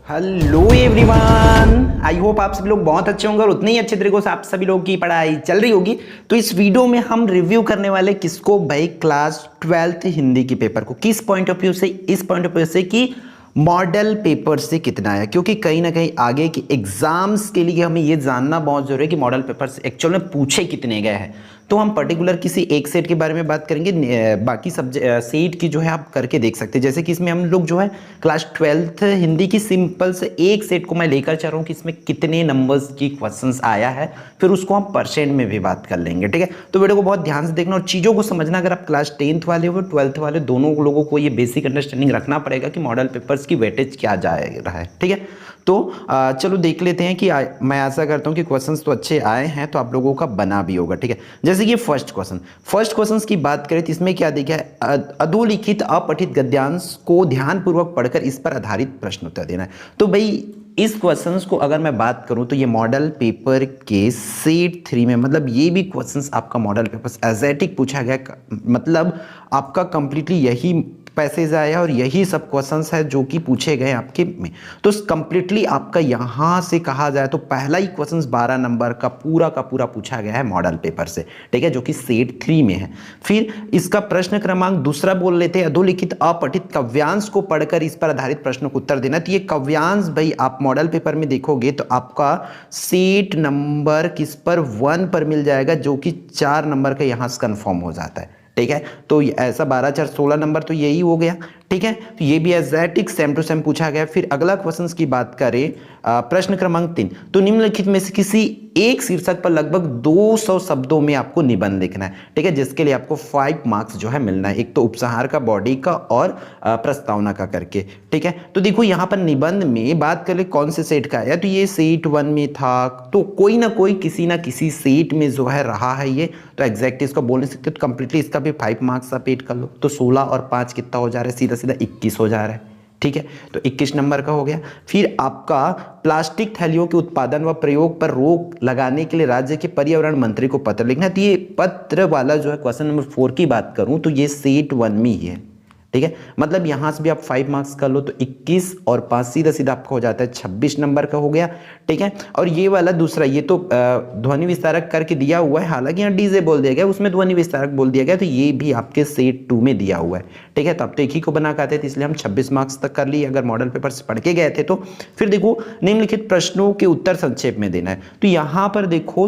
Hello everyone, I hope आप सभी लोग बहुत अच्छे होंगे और उतने ही अच्छे तरीके से आप सभी लोगों की पढ़ाई चल रही होगी। तो इस वीडियो में हम रिव्यू करने वाले किसको भाई, क्लास 12th हिंदी की पेपर को। किस पॉइंट ऑफ व्यू से? इस पॉइंट ऑफ व्यू से कि मॉडल पेपर से कितना आया, क्योंकि कहीं ना कहीं आगे की एग्जाम्स के लिए हमें ये जानना बहुत जरूरी है कि मॉडल पेपर से एक्चुअल में पूछे कितने गए हैं। तो हम पर्टिकुलर किसी एक सेट के बारे में बात करेंगे, बाकी सब्जेक्ट सेट की जो है आप करके देख सकते हैं। जैसे कि इसमें हम लोग जो है क्लास 12th हिंदी की सिंपल से एक सेट को मैं लेकर चल रहा हूँ कि इसमें कितने नंबर्स की क्वेश्चंस आया है, फिर उसको हम परसेंट में भी बात कर लेंगे। ठीक है, तो वीडियो को बहुत ध्यान से देखना और चीज़ों को समझना। अगर आप क्लास 10th वाले हो 12th वाले, दोनों लोगों को ये बेसिक अंडरस्टैंडिंग रखना पड़ेगा कि मॉडल पेपर्स की वेटेज क्या जा रहा है। ठीक है, तो चलो देख लेते हैं कि मैं आशा करता हूं कि क्वेश्चंस तो अच्छे आए हैं, तो आप लोगों का बना भी होगा। ठीक है, जैसे कि फर्स्ट क्वेश्चन की बात करें तो इसमें क्या देखा है, अधोलिखित अपठित गद्यांश को ध्यानपूर्वक पढ़कर इस पर आधारित प्रश्न उत्तर देना है। तो भाई इस क्वेश्चंस को अगर मैं बात करूं तो ये मॉडल पेपर के सेट 3 में, मतलब ये भी क्वेश्चंस आपका मॉडल पेपर एजेटिक पूछा गया, मतलब आपका कंप्लीटली यही पैसेज आया और यही सब क्वेश्चंस है जो कि पूछे गए आपके में। तो कंप्लीटली आपका यहां से कहा जाए तो पहला ही क्वेश्चंस 12 नंबर का पूरा पूछा गया है मॉडल पेपर से। ठीक है, जो कि सेट 3 में है। फिर इसका प्रश्न क्रमांक दूसरा बोल लेते हैं, अधोलिखित अपठित काव्यांश को पढ़कर इस पर आधारित प्रश्नों को उत्तर देना। तो ये काव्यांश भाई आप मॉडल पेपर में देखोगे तो आपका सेट नंबर किस पर 1 पर मिल जाएगा, जो कि 4 नंबर का यहां से कंफर्म हो जाता है। ठीक है, तो ऐसा 12 4 16 नंबर तो यही हो गया। ठीक है, तो ये भी एग्जैक्ट सेम टू सेम पूछा गया। फिर अगला क्वेश्चन की बात करें, प्रश्न क्रमांक 3, तो निम्नलिखित में से किसी एक शीर्षक पर लगभग 200 शब्दों में आपको निबंध लिखना है। ठीक है, जिसके लिए आपको 5 मार्क्स जो है मिलना है, एक तो उपसंहार का, बॉडी का और प्रस्तावना का करके। ठीक है, तो देखो यहाँ पर निबंध में बात करें कौन से सेट का है, तो ये सेट 1 में था, तो कोई ना कोई किसी ना किसी सेट में जो है रहा है ये, तो एग्जैक्ट इसको बोल नहीं सकते। तो कंप्लीटली इसका भी 5 मार्क्स आप एड कर लो, तो 16 और 5 कितना हो जा रहा है, सीधा सीधा 21 हो जा रहा है। ठीक है, तो 21 नंबर का हो गया। फिर आपका प्लास्टिक थैलियों के उत्पादन व प्रयोग पर रोक लगाने के लिए राज्य के पर्यावरण मंत्री को पत्र लिखना है। तो ये पत्र वाला जो है क्वेश्चन नंबर 4 की बात करूं तो ये सेट 1 में ही है। ठीक है, मतलब यहां से भी आप 5 मार्क्स कर लो, तो 21 और 5 सीधा सीधा आपका हो जाता है 26 नंबर का हो गया। ठीक है, और ये वाला दूसरा, ये तो ध्वनि विस्तारक करके दिया हुआ है, हालांकि यहाँ डीजे बोल दिया गया, उसमें ध्वनि विस्तारक बोल दिया गया, तो ये भी आपके सेट 2 में दिया हुआ है। ठीक है, तो अब तो एक ही को बना के आते थे, इसलिए हम 26 मार्क्स तक कर लिए अगर मॉडल पेपर से पढ़ के गए थे तो। फिर देखो निम्नलिखित प्रश्नों के उत्तर संक्षेप में देना है। तो यहां पर देखो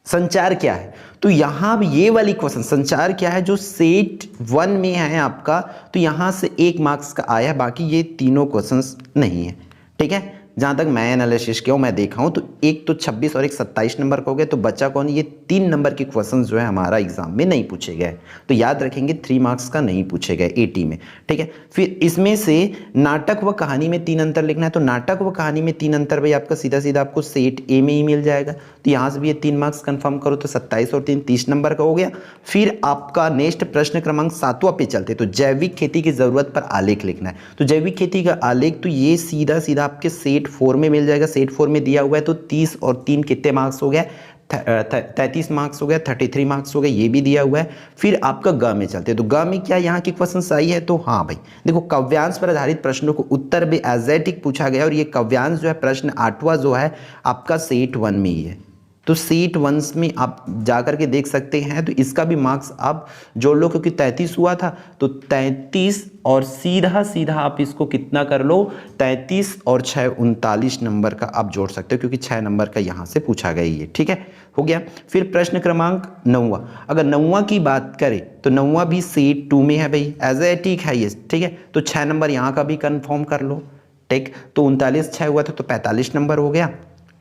संचार क्या है, तो यहां भी ये वाली क्वेश्चन संचार क्या है जो सेट 1 में है आपका, तो यहां से 1 मार्क्स का आया, बाकी ये तीनों क्वेश्चंस नहीं है। ठीक है, जहां तक मैं एनालिसिस किया हूं, मैं देखा हूं, तो एक तो 26 और एक 27 नंबर का हो गया, तो बचा कौन, ये 3 नंबर के क्वेश्चंस जो है हमारा एग्जाम में नहीं पूछे गए। तो याद रखेंगे 3 मार्क्स का नहीं पूछे गए 80 में। ठीक है, फिर इसमें से नाटक व कहानी में 3 अंतर लिखना है। तो नाटक व कहानी में 3 अंतर भाई आपका सीधा सीधा आपको सेट ए में ही मिल जाएगा, तो यहां से भी ये 3 मार्क्स कंफर्म करो, तो 27 और 3 30 नंबर का हो गया। फिर आपका नेक्स्ट प्रश्न क्रमांक 7वां पे चलते, तो जैविक खेती की जरूरत पर आलेख लिखना है। तो जैविक खेती का आलेख, तो ये सीधा सीधा आपके सेट 4 में मिल जाएगा, सेट 4 में दिया हुआ है, तो 30 और 3 कितने मार्क्स हो गया, 33 मार्क्स हो गया, 33 मार्क्स हो गए, ये भी दिया हुआ है। फिर आपका ग में चलते, तो ग में क्या यहाँ की क्वेश्चन सही है, तो हाँ भाई देखो काव्यांश पर आधारित प्रश्नों को उत्तर भी एजेटिक पूछा गया, और ये काव्यांश जो है प्रश्न 8वां जो है आपका सेट 1 में ही है। तो सेट 1 में आप जाकर के देख सकते हैं, तो इसका भी मार्क्स आप जोड़ लो, क्योंकि 33 हुआ था, तो 33 और सीधा सीधा आप इसको कितना कर लो, 33 और 6 39 नंबर का आप जोड़ सकते हो, क्योंकि 6 नंबर का यहाँ से पूछा गया ये। ठीक है, हो गया। फिर प्रश्न क्रमांक 9वां, अगर 9वां की बात करें तो 9वां भी सेट 2 में है भाई, एजेटिक है ये। ठीक है, तो 6 नंबर यहाँ का भी कंफर्म कर लो। ठीक, तो 39 6 हुआ था, तो 45 नंबर हो गया।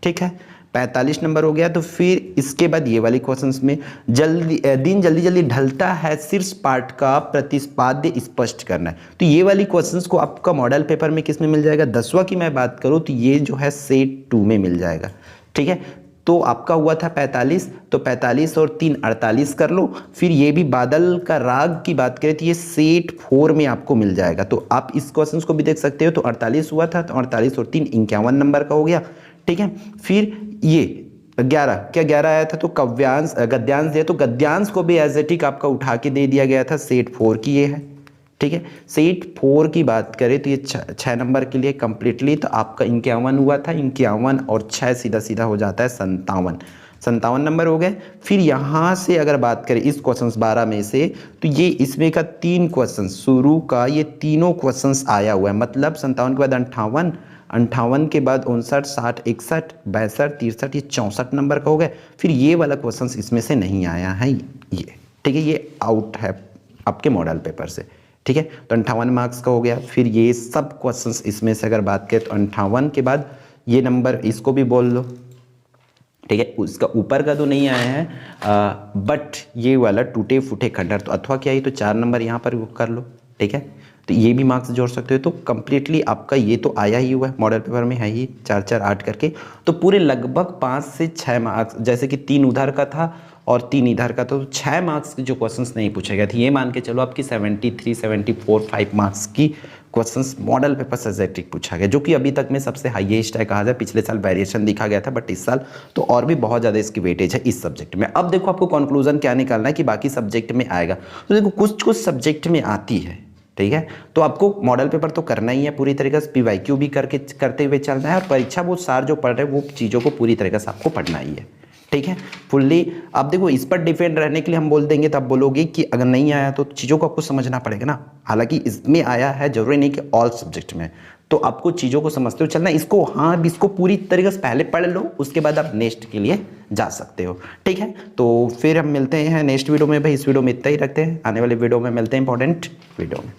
ठीक है, 45 नंबर हो गया। तो फिर इसके बाद ये वाली क्वेश्चंस में दिन जल्दी जल्दी ढलता है, शीर्ष पाठ का प्रतिपाद्य स्पष्ट करना है। तो ये वाली क्वेश्चंस को आपका मॉडल पेपर में किस में मिल जाएगा, 10वां की मैं बात करूं तो ये जो है सेट 2 में मिल जाएगा। ठीक है, तो आपका हुआ था 45, तो 45 और 3 48 कर लो। फिर ये भी बादल का राग की बात करें तो ये सेट 4 में आपको मिल जाएगा, तो आप इस क्वेश्चंस को भी देख सकते हो। तो 48 हुआ था, तो 48 और 3 51 नंबर का हो गया। ठीक है, फिर ये 11 क्या 11 आया था, तो काव्यांश गद्यांश दिया, तो गद्यांश को भी एजेटिक आपका उठा के दे दिया गया था, सेट 4 की ये है। ठीक है। सेट 4 की बात करें तो ये 6 नंबर के लिए कंप्लीटली, तो आपका 51 हुआ था, 51 और 6 सीधा सीधा हो जाता है 57 नंबर हो गए। फिर यहाँ से अगर बात करें इस क्वेश्चंस 12 में से, तो ये इसमें का 3 क्वेश्चन शुरू का, ये तीनों क्वेश्चंस आया हुआ है, मतलब 57 के बाद 58, 58 के बाद 59, 60, 61, 62, 63, ये 64 नंबर का हो गया। फिर ये वाला क्वेश्चंस इसमें से नहीं आया है ये, ठीक है, ये आउट है आपके मॉडल पेपर से, ठीक है। तो 58 मार्क्स का हो गया। फिर ये सब क्वेश्चंस इसमें से अगर बात करें तो 58 के बाद ये नंबर इसको भी बोल लो, ठीक है। उसका ऊपर का तो नहीं आया है, बट ये वाला टूटे फूटे खंडर तो अथवा क्या है, तो 4 नंबर यहाँ पर कर लो, ठीक है। तो ये भी मार्क्स जोड़ सकते हो। तो कंप्लीटली आपका ये तो आया ही हुआ है, मॉडल पेपर में है ही 4 4 8 करके, तो पूरे लगभग 5 से 6 मार्क्स, जैसे कि 3 उधर का था और 3 इधर का, तो 6 मार्क्स के जो क्वेश्चंस नहीं पूछे गए थे, ये मान के चलो आपकी 73, 74, 5 मार्क्स की क्वेश्चंस मॉडल पेपर सब्जेक्टिव पूछा गया, जो कि अभी तक में सबसे हाईएस्ट है कहा जाए। पिछले साल वेरिएशन दिखा गया था, बट इस साल तो और भी बहुत ज़्यादा इसकी वेटेज है इस सब्जेक्ट में। अब देखो आपको कंक्लूजन क्या निकालना है कि बाकी सब्जेक्ट में आएगा, तो देखो कुछ कुछ सब्जेक्ट में आती है, ठीक है। तो आपको मॉडल पेपर तो करना ही है पूरी तरीके से, पीवाईक्यू भी करते हुए चलना है, और परीक्षा वो सार जो पढ़ रहे हैं वो चीज़ों को पूरी तरीके से आपको पढ़ना ही है, ठीक है, फुल्ली। अब देखो इस पर डिपेंड रहने के लिए हम बोल देंगे तो आप बोलोगे कि अगर नहीं आया तो चीज़ों को आपको समझना पड़ेगा ना। हालांकि इसमें आया है, जरूरी नहीं कि ऑल सब्जेक्ट में, तो आपको चीज़ों को समझते हुए चलना। इसको हाँ, इसको पूरी तरीके से पहले पढ़ लो, उसके बाद आप नेक्स्ट के लिए जा सकते हो, ठीक है। तो फिर हम मिलते हैं नेक्स्ट वीडियो में। भाई इस वीडियो में इतना ही रखते हैं, आने वाले वीडियो में मिलते हैं इंपॉर्टेंट वीडियो में।